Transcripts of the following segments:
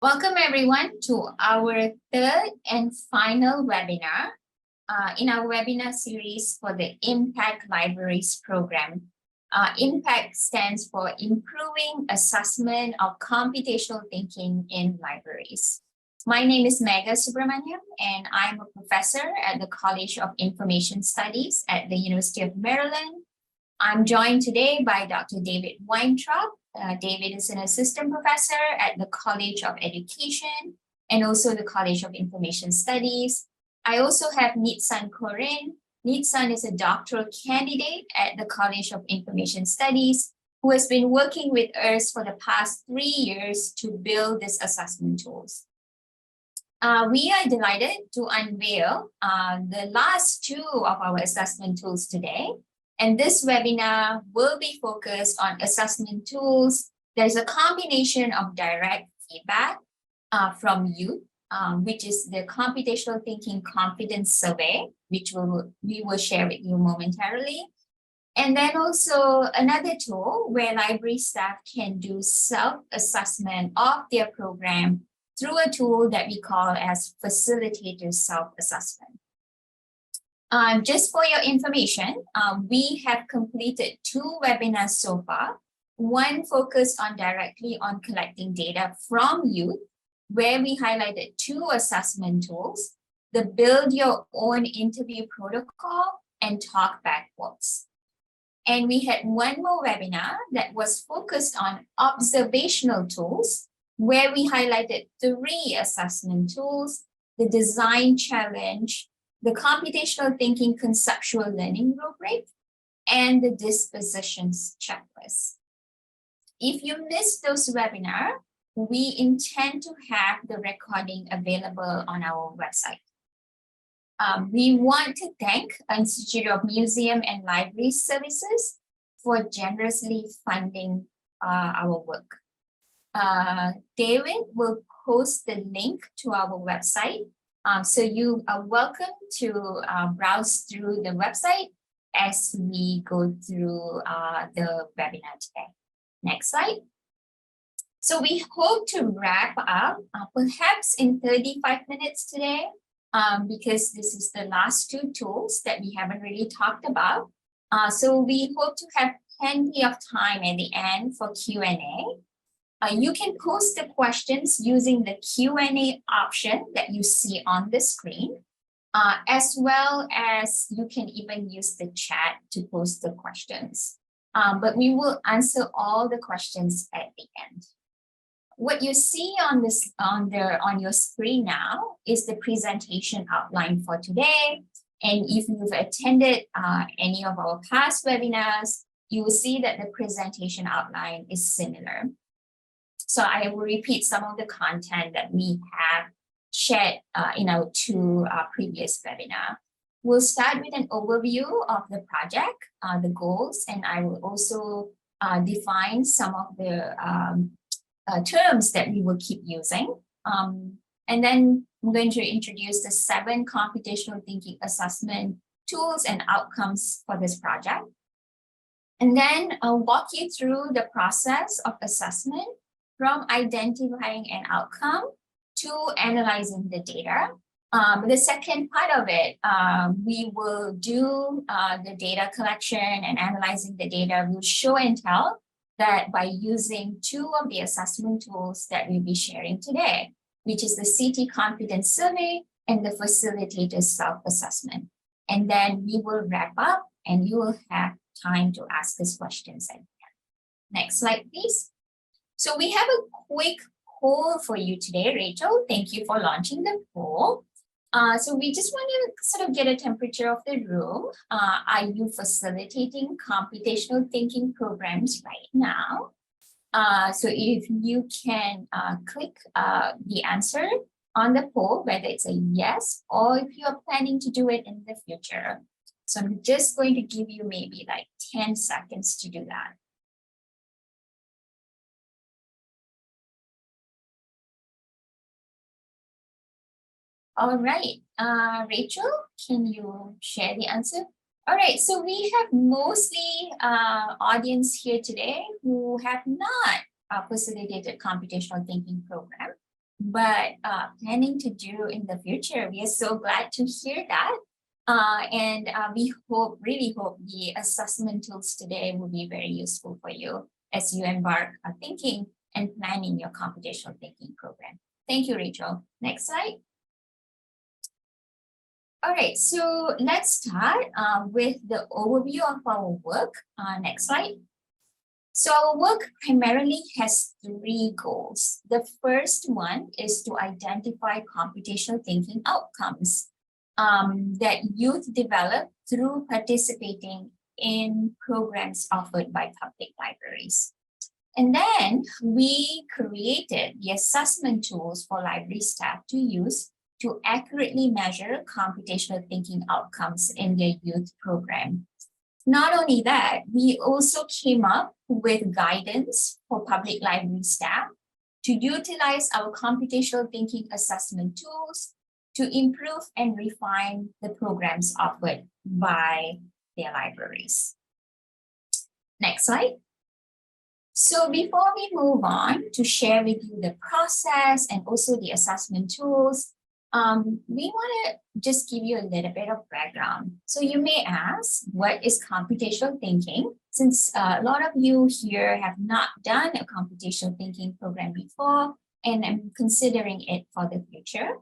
Welcome everyone to our third and final webinar in our webinar series for the Impact Libraries program. Impact stands for Improving Assessment of Computational Thinking in Libraries. My name is Megha Subramaniam and I'm a professor at the College of Information Studies at the University of Maryland. I'm joined today by Dr. David Weintraub. David is an assistant professor at the College of Education and also the College of Information Studies. I also have Nitsan Korin. Nitsan is a doctoral candidate at the College of Information Studies who has been working with us for the past 3 years to build these assessment tools. We are delighted to unveil the last two of our assessment tools today. And this webinar will be focused on assessment tools. There's a combination of direct feedback from you, which is the Computational Thinking Confidence Survey, which we will share with you momentarily. And then also another tool where library staff can do self-assessment of their program through a tool that we call as Facilitator Self-Assessment. Just for your information, we have completed 2 webinars so far. One focused directly on collecting data from youth, where we highlighted 2 assessment tools, the Build Your Own Interview Protocol and Talkback Books. And we had one more webinar that was focused on observational tools, where we highlighted 3 assessment tools, the Design Challenge, the Computational Thinking Conceptual Learning Rubric, and the Dispositions Checklist. If you missed those webinars, we intend to have the recording available on our website. We want to thank Institute of Museum and Library Services for generously funding our work. David will post the link to our website. So you are welcome to browse through the website as we go through the webinar today. Next slide. So we hope to wrap up perhaps in 35 minutes today because this is the last 2 tools that we haven't really talked about. So we hope to have plenty of time at the end for Q&A. You can post the questions using the Q&A option that you see on the screen, as well as you can even use the chat to post the questions. But we will answer all the questions at the end. What you see on your screen now is the presentation outline for today. And if you've attended any of our past webinars, you will see that the presentation outline is similar. So I will repeat some of the content that we have shared in our 2 previous webinars. We'll start with an overview of the project, the goals, and I will also define some of the terms that we will keep using. And then I'm going to introduce the 7 computational thinking assessment tools and outcomes for this project. And then I'll walk you through the process of assessment from identifying an outcome to analyzing the data. The second part of it, we will do the data collection and analyzing the data. We'll show and tell that by using 2 of the assessment tools that we'll be sharing today, which is the CT Confidence Survey and the Facilitator Self-Assessment. And then we will wrap up and you will have time to ask us questions at the end. Next slide, please. So we have a quick poll for you today, Rachel. Thank you for launching the poll. So we just want to sort of get a temperature of the room. Are you facilitating computational thinking programs right now? So if you can click the answer on the poll, whether it's a yes, or if you're planning to do it in the future. So I'm just going to give you maybe like 10 seconds to do that. All right, Rachel, can you share the answer? All right, so we have mostly audience here today who have not facilitated computational thinking program. but planning to do in the future. We are so glad to hear that. And we really hope the assessment tools today will be very useful for you as you embark on thinking and planning your computational thinking program. Thank you, Rachel. Next slide. All right, so let's start with the overview of our work. Next slide. So our work primarily has three goals. The first one is to identify computational thinking outcomes that youth develop through participating in programs offered by public libraries. And then we created the assessment tools for library staff to use to accurately measure computational thinking outcomes in their youth program. Not only that, we also came up with guidance for public library staff to utilize our computational thinking assessment tools to improve and refine the programs offered by their libraries. Next slide. So before we move on to share with you the process and also the assessment tools, we want to just give you a little bit of background. So you may ask, what is computational thinking? Since a lot of you here have not done a computational thinking program before, and I'm considering it for the future,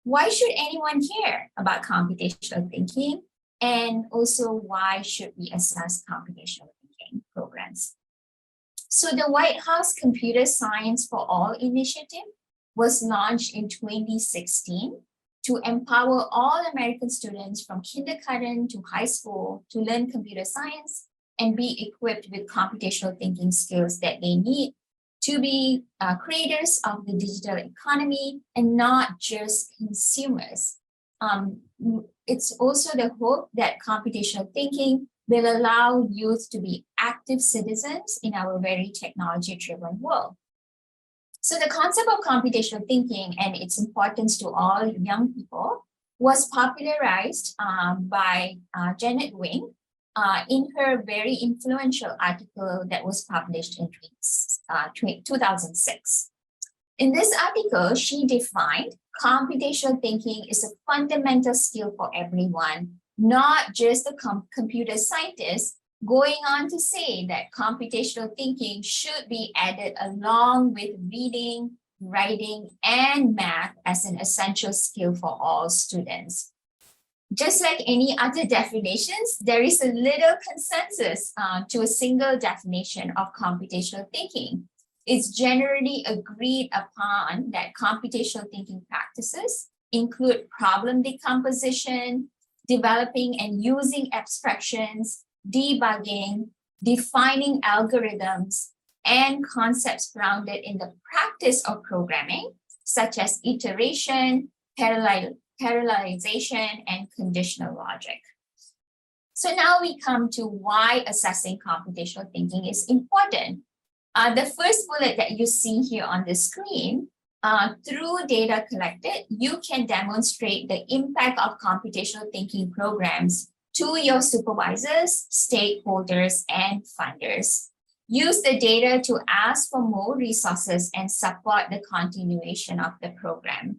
why should anyone care about computational thinking? And also, why should we assess computational thinking programs? So the White House Computer Science for All initiative was launched in 2016 to empower all American students from kindergarten to high school to learn computer science and be equipped with computational thinking skills that they need to be creators of the digital economy and not just consumers. It's also the hope that computational thinking will allow youth to be active citizens in our very technology-driven world. So the concept of computational thinking and its importance to all young people was popularized by Janet Wing in her very influential article that was published in 2006. In this article, she defined computational thinking is a fundamental skill for everyone, not just the computer scientists, going on to say that computational thinking should be added along with reading, writing, and math as an essential skill for all students. Just like any other definitions, there is a little consensus to a single definition of computational thinking. It's generally agreed upon that computational thinking practices include problem decomposition, developing and using abstractions, debugging, defining algorithms, and concepts grounded in the practice of programming, such as iteration, parallelization, and conditional logic. So now we come to why assessing computational thinking is important. The first bullet that you see here on the screen, through data collected, you can demonstrate the impact of computational thinking programs to your supervisors, stakeholders, and funders. Use the data to ask for more resources and support the continuation of the program.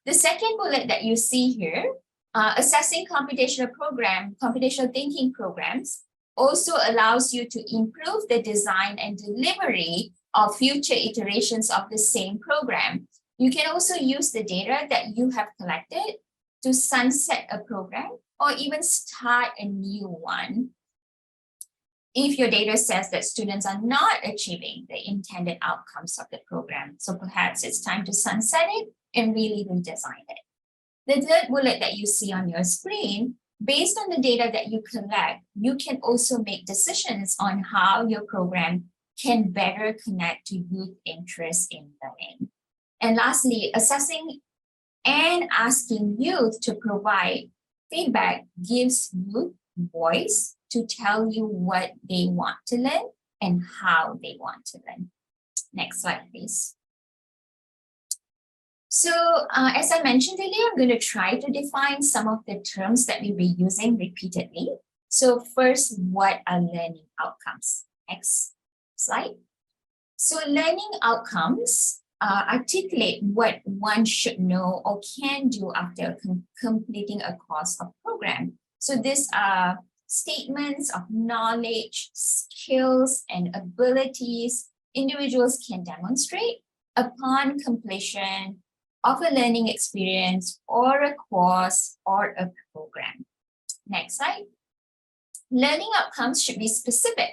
The second bullet that you see here, assessing computational thinking programs also allows you to improve the design and delivery of future iterations of the same program. You can also use the data that you have collected to sunset a program or even start a new one if your data says that students are not achieving the intended outcomes of the program. So perhaps it's time to sunset it and really redesign it. The third bullet that you see on your screen, based on the data that you collect, you can also make decisions on how your program can better connect to youth interest in learning. And lastly, assessing and asking youth to provide feedback gives youth voice to tell you what they want to learn and how they want to learn. Next slide, please. So as I mentioned earlier, I'm going to try to define some of the terms that we'll be using repeatedly. So first, what are learning outcomes? Next slide. So learning outcomes articulate what one should know or can do after completing a course or program. So these are statements of knowledge, skills, and abilities individuals can demonstrate upon completion of a learning experience or a course or a program. Next slide. Learning outcomes should be specific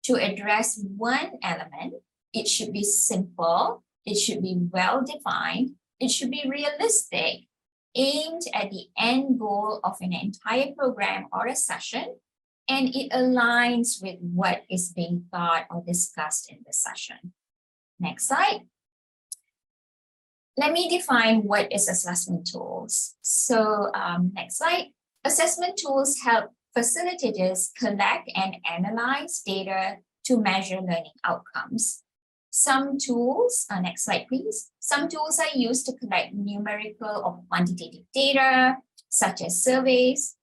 to address one element. It should be simple. It should be well-defined. It should be realistic, aimed at the end goal of an entire program or a session, and it aligns with what is being taught or discussed in the session. Next slide. Let me define what is assessment tools. So next slide. Assessment tools help facilitators collect and analyze data to measure learning outcomes. Some tools, next slide please. Some tools are used to collect numerical or quantitative data, such as surveys.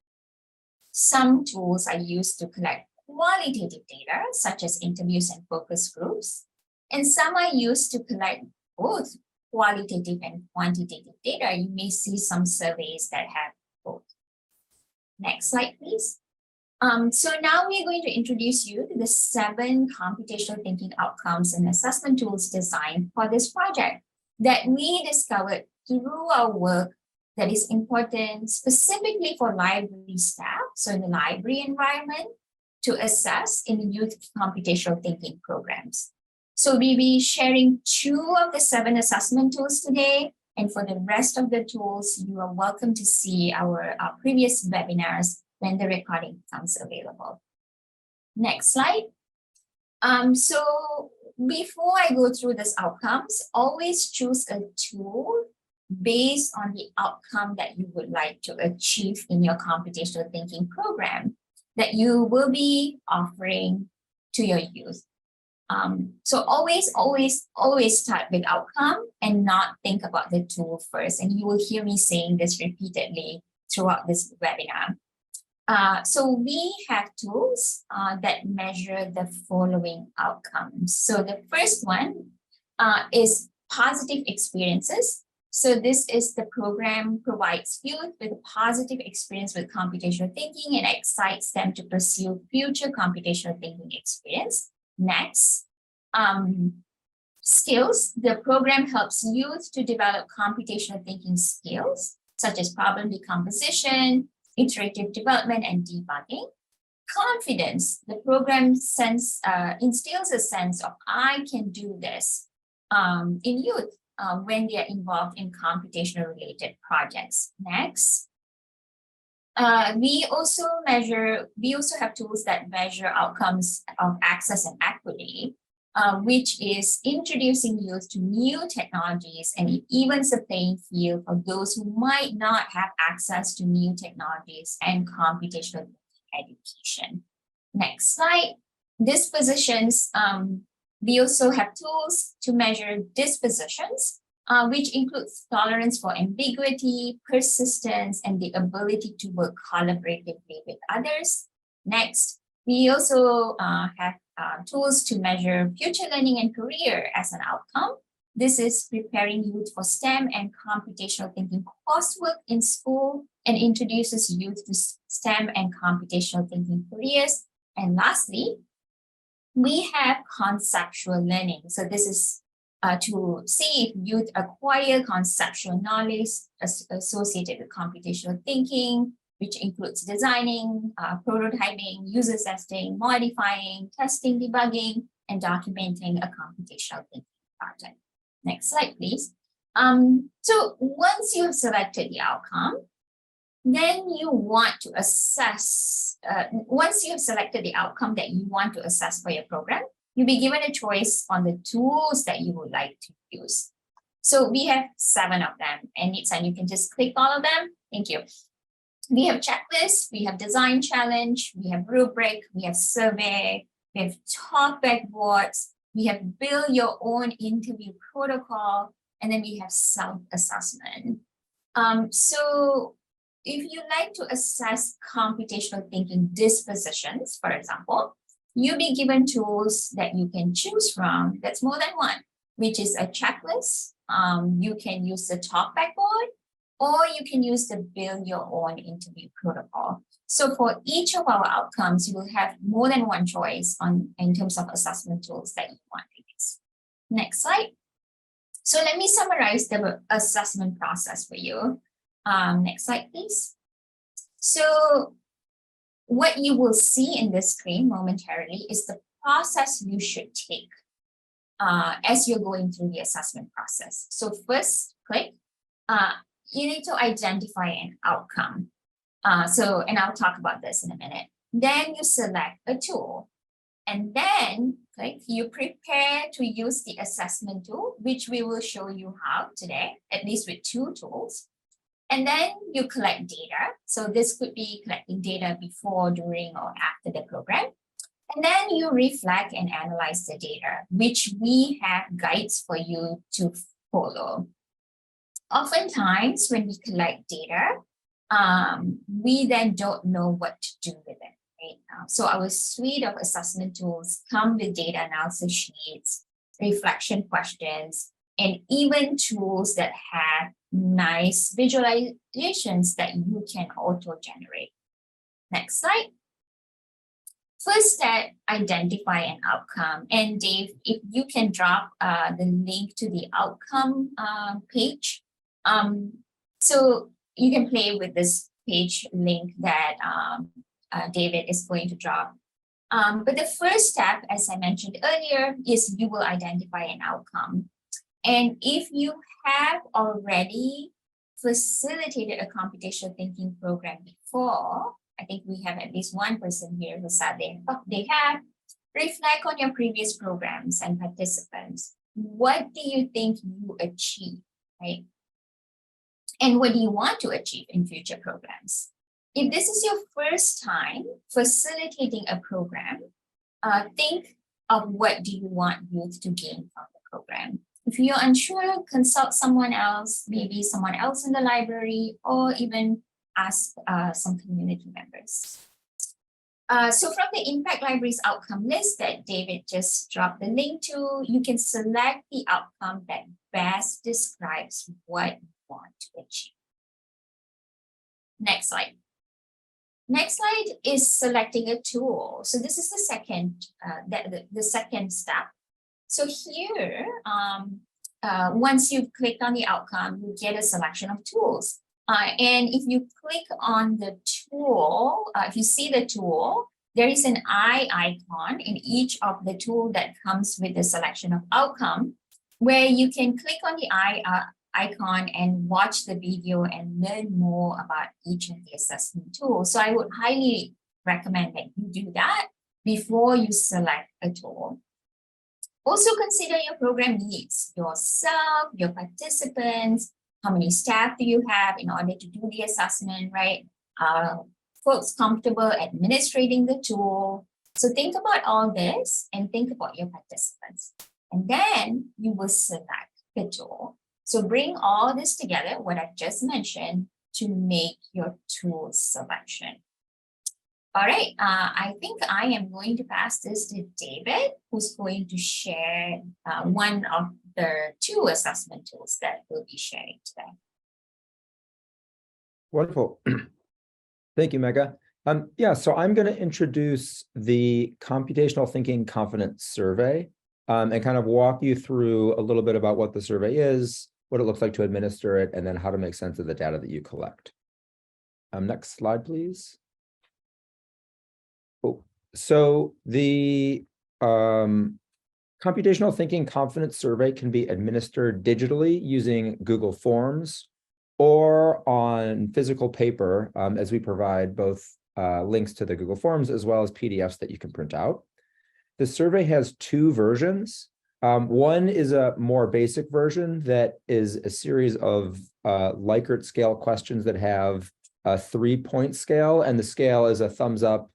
Some tools are used to collect qualitative data, such as interviews and focus groups. And some are used to collect both qualitative and quantitative data. You may see some surveys that have both. Next slide, please. So now we're going to introduce you to the 7 computational thinking outcomes and assessment tools designed for this project that we discovered through our work that is important specifically for library staff, so in the library environment, to assess in youth computational thinking programs. So we'll be sharing 2 of the 7 assessment tools today, and for the rest of the tools, you are welcome to see our previous webinars when the recording becomes available. Next slide. So before I go through these outcomes, always choose a tool based on the outcome that you would like to achieve in your computational thinking program that you will be offering to your youth. So always start with outcome and not think about the tool first. And you will hear me saying this repeatedly throughout this webinar. So we have tools that measure the following outcomes. So the first one is positive experiences. So this is the program provides youth with a positive experience with computational thinking and excites them to pursue future computational thinking experience. Next, skills. The program helps youth to develop computational thinking skills, such as problem decomposition, iterative development, and debugging. Confidence. The program instills a sense of I can do this in youth when they are involved in computational related projects. Next. We also have tools that measure outcomes of access and equity, which is introducing youth to new technologies, and it evens the playing field for those who might not have access to new technologies and computational education. Next slide. Dispositions. We also have tools to measure dispositions, which includes tolerance for ambiguity, persistence, and the ability to work collaboratively with others. Next, we also have tools to measure future learning and career as an outcome. This is preparing youth for STEM and computational thinking coursework in school and introduces youth to STEM and computational thinking careers. And lastly, we have conceptual learning. So this is to see if youth acquire conceptual knowledge associated with computational thinking, which includes designing, prototyping, user testing, modifying, testing, debugging, and documenting a computational thinking project. Next slide, please. So once you have selected the outcome, then you want to assess, once you have selected the outcome that you want to assess for your program, you'll be given a choice on the tools that you would like to use. So we have 7 of them, and you can just click all of them. Thank you. We have checklist, we have design challenge, we have rubric, we have survey, we have topic boards, we have build your own interview protocol, and then we have self-assessment. So if you like to assess computational thinking dispositions, for example, you'll be given tools that you can choose from. That's more than one. which is a checklist. You can use the talk backboard, or you can use the build your own interview protocol. So for each of our outcomes, you will have more than one choice in terms of assessment tools that you want to use. Next slide. So let me summarize the assessment process for you. Next slide, please. So what you will see in this screen momentarily is the process you should take as you're going through the assessment process. So first, click. You need to identify an outcome. And I'll talk about this in a minute. Then you select a tool. And then click, you prepare to use the assessment tool, which we will show you how today, at least with 2 tools. And then you collect data. So this could be collecting data before, during, or after the program. And then you reflect and analyze the data, which we have guides for you to follow. Oftentimes, when we collect data, we then don't know what to do with it. Right? So our suite of assessment tools come with data analysis sheets, reflection questions, and even tools that have nice visualizations that you can auto-generate. Next slide. First step, identify an outcome. And Dave, if you can drop the link to the outcome page. So you can play with this page link that David is going to drop. But the first step, as I mentioned earlier, is you will identify an outcome. And if you have already facilitated a computational thinking program before, I think we have at least one person here who said they have. Reflect on your previous programs and participants. What do you think you achieved, right? And what do you want to achieve in future programs? If this is your first time facilitating a program, think of what do you want youth to gain from the program. If you're unsure, consult someone else, maybe someone else in the library, or even ask some community members. So from the Impact Library's outcome list that David just dropped the link to, you can select the outcome that best describes what you want to achieve. Next slide. Next slide is selecting a tool. So this is the second step. So here, once you've clicked on the outcome, you get a selection of tools. And if you click on the tool, if you see the tool, there is an eye icon in each of the tool that comes with the selection of outcome, where you can click on the eye icon and watch the video and learn more about each of the assessment tools. So I would highly recommend that you do that before you select a tool. Also consider your program needs, yourself, your participants, how many staff do you have in order to do the assessment, right? Folks comfortable administrating the tool. So think about all this and think about your participants. And then you will select the tool. So bring all this together, what I've just mentioned, to make your tool selection. All right, I think I am going to pass this to David, who's going to share one of the 2 assessment tools that we'll be sharing today. Wonderful. Thank you, Megha. So I'm going to introduce the Computational Thinking Confidence Survey and kind of walk you through a little bit about what the survey is, what it looks like to administer it, and then how to make sense of the data that you collect. Next slide, please. So the Computational Thinking Confidence Survey can be administered digitally using Google Forms or on physical paper, as we provide both links to the Google Forms as well as PDFs that you can print out. The survey has 2 versions. One is a more basic version that is a series of Likert scale questions that have a 3-point scale, and the scale is a thumbs up,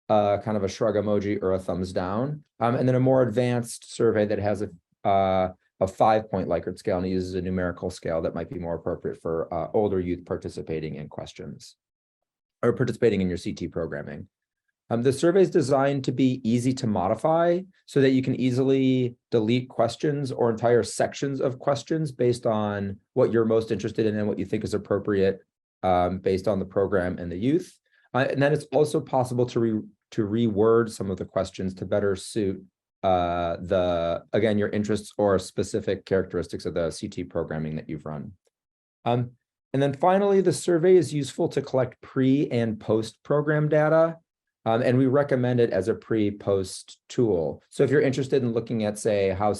kind of a shrug emoji, or a thumbs down. And then a more advanced survey that has a 5-point Likert scale and uses a numerical scale that might be more appropriate for older youth participating in questions or participating in your CT programming. The survey is designed to be easy to modify so that you can easily delete questions or entire sections of questions based on what you're most interested in and what you think is appropriate based on the program and the youth. And then it's also possible to reword some of the questions to better suit again, your interests or specific characteristics of the CT programming that you've run. And then finally, the survey is useful to collect pre and post program data. And we recommend it as a pre-post tool. So if you're interested in looking at, say, how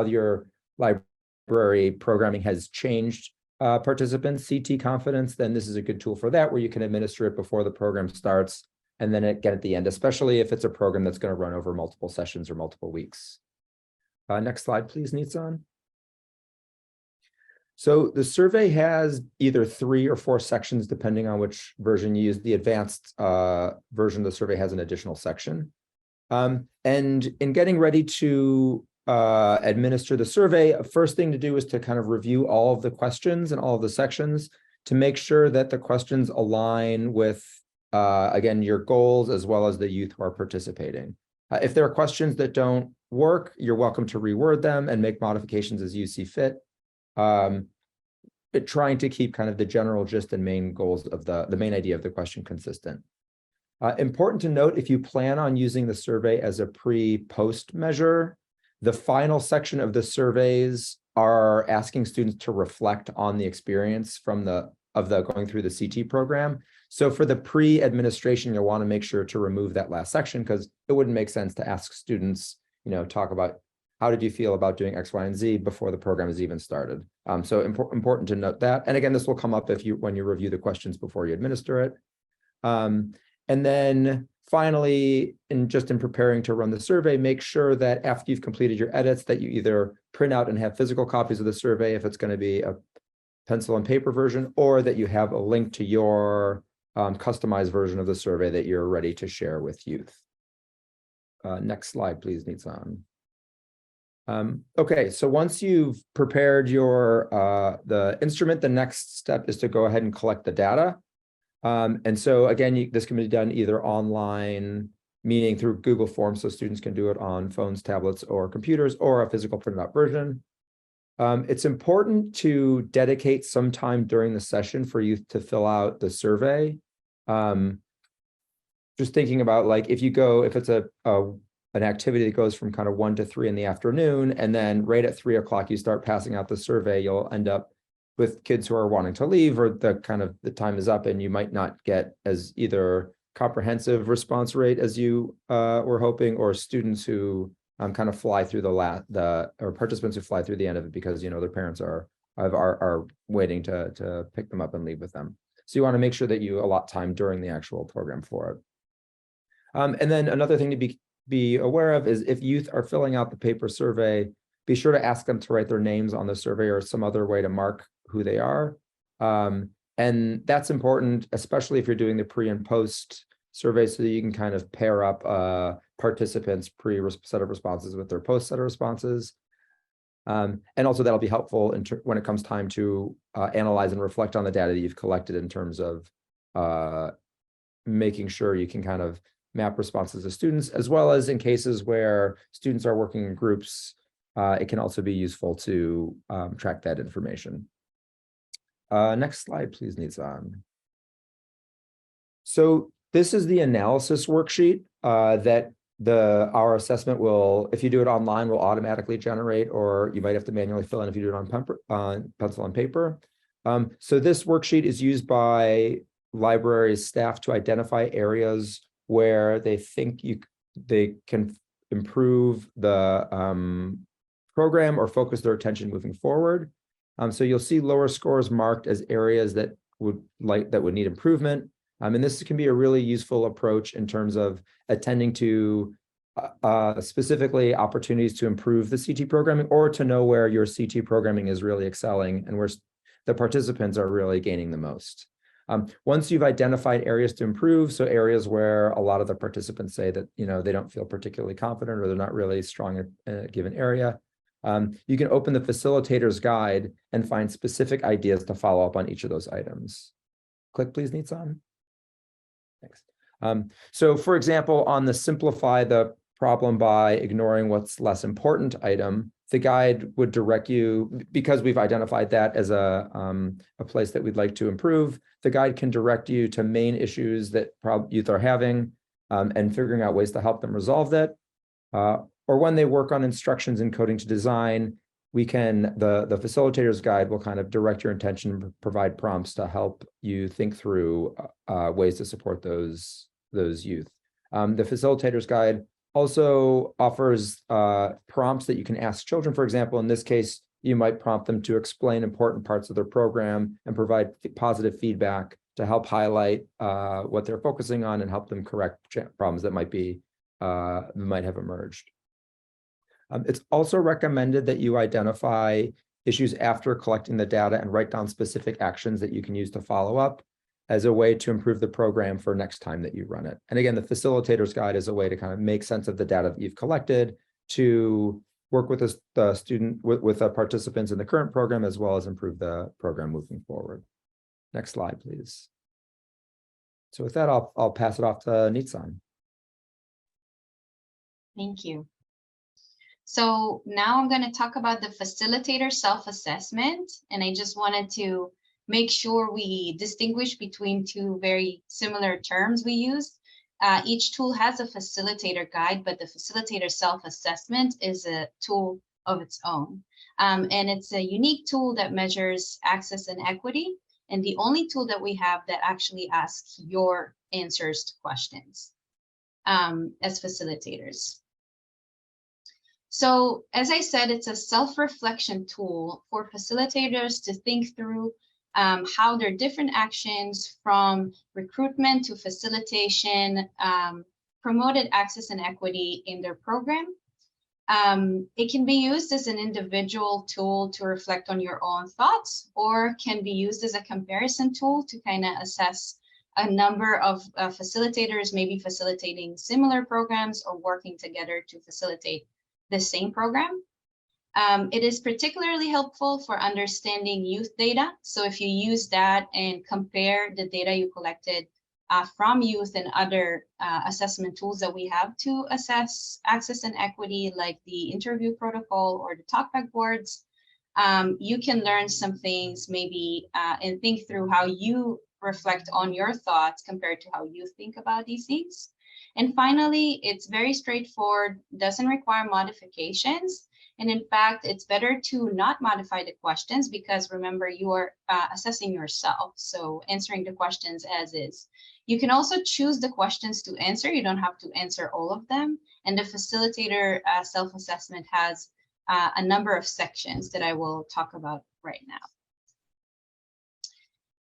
your library programming has changed participants' CT confidence, then this is a good tool for that, where you can administer it before the program starts and then again at the end, especially if it's a program that's going to run over multiple sessions or multiple weeks. Next slide, please, Nitsan. So the survey has either 3 or 4 sections, depending on which version you use. The advanced version of the survey has an additional section. And in getting ready to administer the survey, first thing to do is to kind of review all of the questions and all of the sections to make sure that the questions align with, again, your goals as well as the youth who are participating. If there are questions that don't work, you're welcome to reword them and make modifications as you see fit. Trying to keep kind of the general gist and main goals of the main idea of the question consistent. Important to note, if you plan on using the survey as a pre-post measure, the final section of the surveys are asking students to reflect on the experience from going through the CT program. So for the pre-administration, you'll want to make sure to remove that last section, because it wouldn't make sense to ask students, talk about how did you feel about doing X, Y, and Z before the program is even started. So important to note that. And again, this will come up when you review the questions before you administer it. And then finally, in preparing to run the survey, make sure that after you've completed your edits, that you either print out and have physical copies of the survey if it's going to be a pencil and paper version, or that you have a link to your customized version of the survey that you're ready to share with youth. Next slide, please, Nitsan. Okay, so once you've prepared the instrument, the next step is to go ahead and collect the data. And so again, this can be done either online, meaning through Google Forms, so students can do it on phones, tablets, or computers, or a physical printed out version. It's important to dedicate some time during the session for youth to fill out the survey. Just thinking about, like, if it's an activity that goes from kind of 1 to 3 in the afternoon, and then right at 3 o'clock you start passing out the survey, you'll end up with kids who are wanting to leave, or the time is up, and you might not get as either comprehensive response rate as you were hoping, or students who kind of fly through or participants who fly through the end of it because their parents are waiting to pick them up and leave with them. So you want to make sure that you allot time during the actual program for it. And then another thing to be aware of is, if youth are filling out the paper survey, be sure to ask them to write their names on the survey or some other way to mark who they are. And that's important, especially if you're doing the pre and post survey, so that you can kind of pair up participants' pre-set of responses with their post set of responses. And also that'll be helpful when it comes time to analyze and reflect on the data that you've collected, in terms of making sure you can kind of map responses to students, as well as in cases where students are working in groups. It can also be useful to track that information. Next slide, please, Nitsan. So this is the analysis worksheet that our assessment will, if you do it online, will automatically generate, or you might have to manually fill in if you do it on pencil and paper. So this worksheet is used by library staff to identify areas where they think they can improve the program or focus their attention moving forward. So you'll see lower scores marked as areas that would need improvement. And this can be a really useful approach in terms of attending to specifically opportunities to improve the CT programming, or to know where your CT programming is really excelling and where the participants are really gaining the most. Once you've identified areas to improve, so areas where a lot of the participants say that they don't feel particularly confident, or they're not really strong in a given area, you can open the facilitator's guide and find specific ideas to follow up on each of those items. Click, please, Nitsan. Thanks. So for example, on the simplify the problem by ignoring what's less important item, the guide would direct you, because we've identified that as a place that we'd like to improve, the guide can direct you to main issues that youth are having and figuring out ways to help them resolve that. Or when they work on instructions in coding to design, we can, the facilitator's guide will kind of direct your attention and provide prompts to help you think through ways to support those youth. The facilitator's guide also offers prompts that you can ask children. For example, in this case, you might prompt them to explain important parts of their program and provide positive feedback to help highlight what they're focusing on and help them correct problems that might have emerged. It's also recommended that you identify issues after collecting the data and write down specific actions that you can use to follow up as a way to improve the program for next time that you run it. And again, the facilitator's guide is a way to kind of make sense of the data that you've collected, to work with the student, with the participants in the current program, as well as improve the program moving forward. Next slide, please. So with that, I'll pass it off to Nitsan. Thank you. So now I'm going to talk about the facilitator self-assessment, and I just wanted to make sure we distinguish between two very similar terms we use. Each tool has a facilitator guide, but the facilitator self-assessment is a tool of its own. And it's a unique tool that measures access and equity, and the only tool that we have that actually asks your answers to questions as facilitators. So as I said, it's a self-reflection tool for facilitators to think through how their different actions, from recruitment to facilitation, promoted access and equity in their program. It can be used as an individual tool to reflect on your own thoughts, or can be used as a comparison tool to kind of assess a number of facilitators, maybe facilitating similar programs or working together to facilitate the same program. It is particularly helpful for understanding youth data. So if you use that and compare the data you collected from youth and other assessment tools that we have to assess access and equity, like the interview protocol or the talkback boards, you can learn some things maybe and think through how you reflect on your thoughts compared to how you think about these things. And finally, it's very straightforward, doesn't require modifications. And in fact, it's better to not modify the questions, because remember, you are assessing yourself. So answering the questions as is. You can also choose the questions to answer. You don't have to answer all of them. And the facilitator self-assessment has a number of sections that I will talk about right now.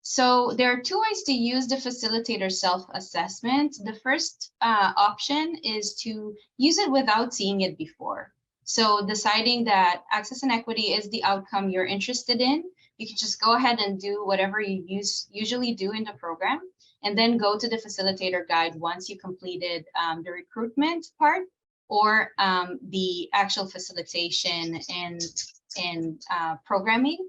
So there are two ways to use the facilitator self-assessment. The first option is to use it without seeing it before. So deciding that access and equity is the outcome you're interested in, you can just go ahead and do whatever you usually do in the program, and then go to the facilitator guide once you completed the recruitment part, or the actual facilitation and programming.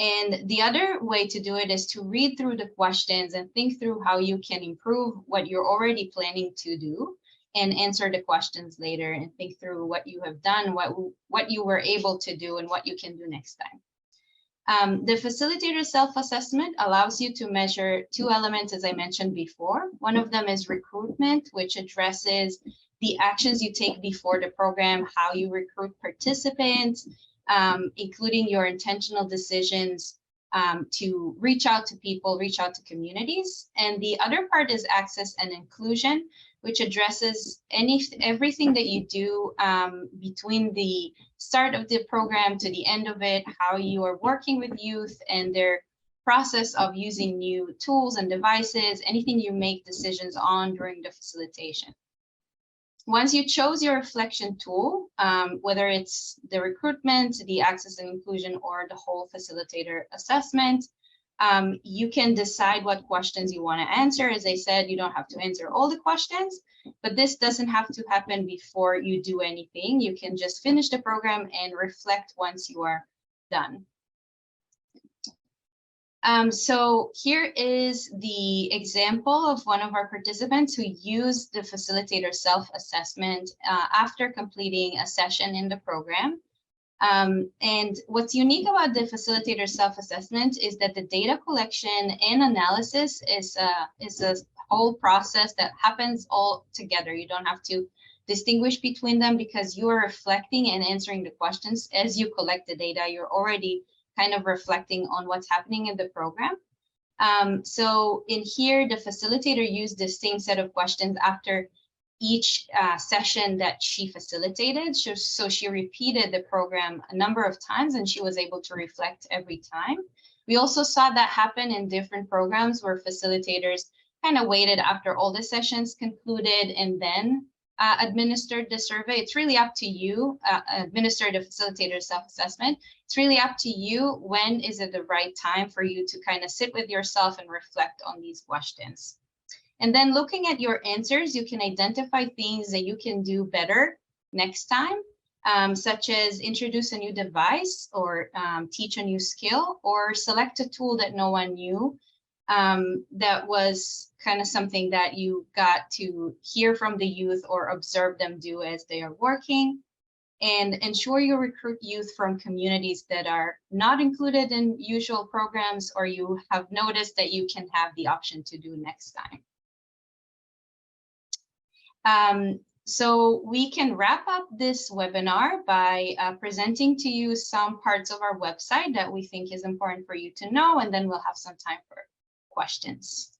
And the other way to do it is to read through the questions and think through how you can improve what you're already planning to do, and answer the questions later and think through what you have done, what you were able to do, and what you can do next time. The facilitator self-assessment allows you to measure two elements, as I mentioned before. One of them is recruitment, which addresses the actions you take before the program, how you recruit participants, including your intentional decisions to reach out to people, reach out to communities. And the other part is access and inclusion, which addresses everything that you do between the start of the program to the end of it, how you are working with youth and their process of using new tools and devices, anything you make decisions on during the facilitation. Once you chose your reflection tool, whether it's the recruitment, the access and inclusion, or the whole facilitator assessment, you can decide what questions you want to answer. As I said, you don't have to answer all the questions, but this doesn't have to happen before you do anything. You can just finish the program and reflect once you are done. So here is the example of one of our participants who used the Facilitator Self-Assessment after completing a session in the program. And what's unique about the Facilitator Self-Assessment is that the data collection and analysis is a whole process that happens all together. You don't have to distinguish between them because you are reflecting and answering the questions as you collect the data. You're already kind of reflecting on what's happening in the program. So in here, the facilitator used the same set of questions after each session that she facilitated. So she repeated the program a number of times and she was able to reflect every time. We also saw that happen in different programs where facilitators kind of waited after all the sessions concluded and then administered the survey. It's really up to you, administer the facilitator self-assessment. It's really up to you when is it the right time for you to kind of sit with yourself and reflect on these questions. And then looking at your answers, you can identify things that you can do better next time, such as introduce a new device or teach a new skill or select a tool that no one knew. That was kind of something that you got to hear from the youth or observe them do as they are working. And ensure you recruit youth from communities that are not included in usual programs or you have noticed that you can have the option to do next time. So we can wrap up this webinar by presenting to you some parts of our website that we think is important for you to know, and then we'll have some time for questions.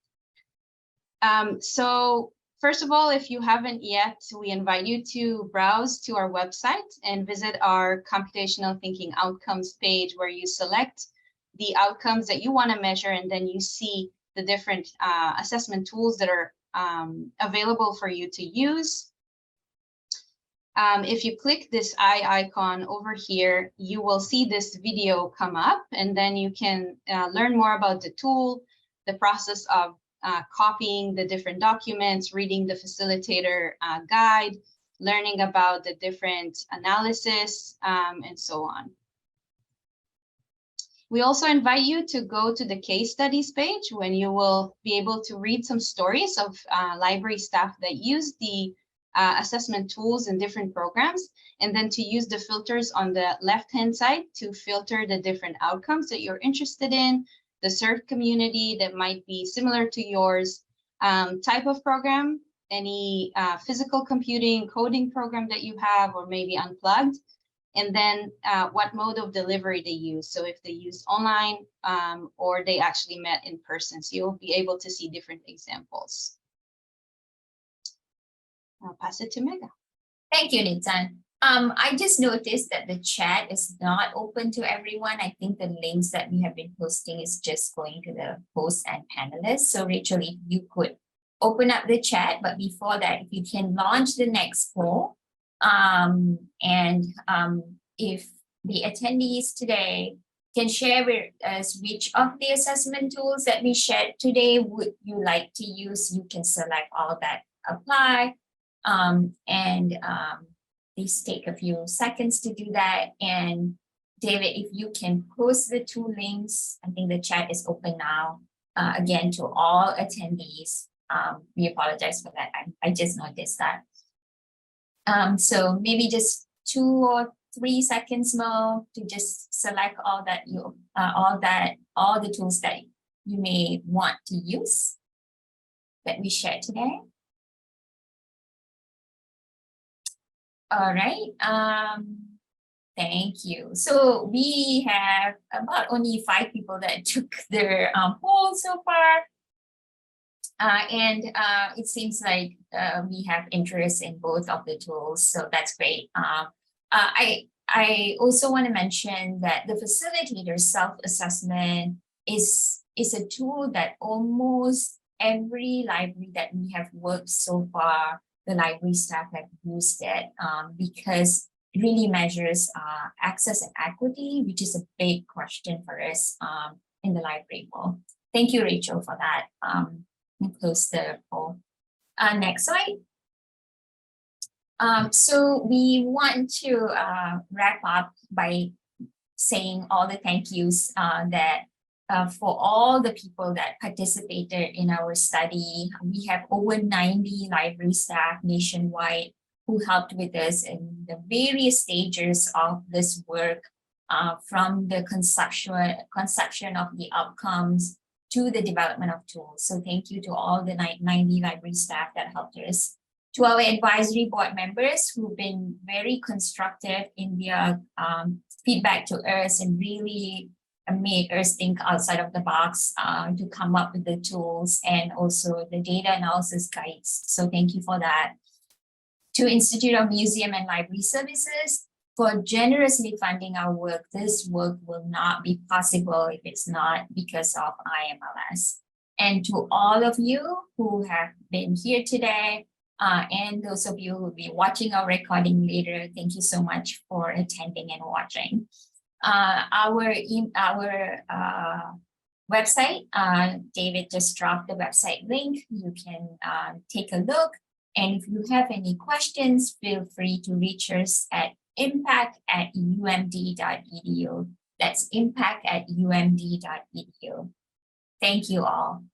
So first of all, if you haven't yet, we invite you to browse to our website and visit our computational thinking outcomes page where you select the outcomes that you want to measure, and then you see the different assessment tools that are available for you to use. If you click this eye icon over here, you will see this video come up, and then you can learn more about the tool, the process of copying the different documents, reading the facilitator guide, learning about the different analysis, and so on. We also invite you to go to the case studies page when you will be able to read some stories of library staff that use the assessment tools in different programs, and then to use the filters on the left-hand side to filter the different outcomes that you're interested in, the served community that might be similar to yours, type of program, any physical computing, coding program that you have, or maybe unplugged, and then what mode of delivery they use. So if they use online or they actually met in person, so you'll be able to see different examples. I'll pass it to Mega. Thank you, Nitan. I just noticed that the chat is not open to everyone. I think the links that we have been posting is just going to the hosts and panelists. So Rachel, if you could open up the chat, but before that, if you can launch the next poll, if the attendees today can share with us which of the assessment tools that we shared today would you like to use, you can select all that apply. Please take a few seconds to do that. And David, if you can post the two links, I think the chat is open now, again, to all attendees. We apologize for that. I just noticed that. So maybe just 2 or 3 seconds more to just select all the tools that you may want to use that we shared today. All right, thank you. So we have about only 5 people that took their poll so far. It seems like we have interest in both of the tools, so that's great. I also want to mention that the Facilitator Self-Assessment is a tool that almost every library that we have worked so far, the library staff have used it because it really measures access and equity, which is a big question for us in the library poll. Thank you, Rachel, for that. We'll close the poll. Next slide. So we want to wrap up by saying all the thank yous that for all the people that participated in our study. We have over 90 library staff nationwide who helped with us in the various stages of this work, from the conception of the outcomes to the development of tools. So thank you to all the 90 library staff that helped us. To our advisory board members who've been very constructive in their feedback to us and really made us think outside of the box to come up with the tools and also the data analysis guides. So thank you for that. To Institute of Museum and Library Services for generously funding our work. This work will not be possible if it's not because of IMLS. And to all of you who have been here today, and those of you who will be watching our recording later, thank you so much for attending and watching. Our website, David just dropped the website link. You can take a look. And if you have any questions, feel free to reach us at impact@umd.edu. That's impact@umd.edu. Thank you all.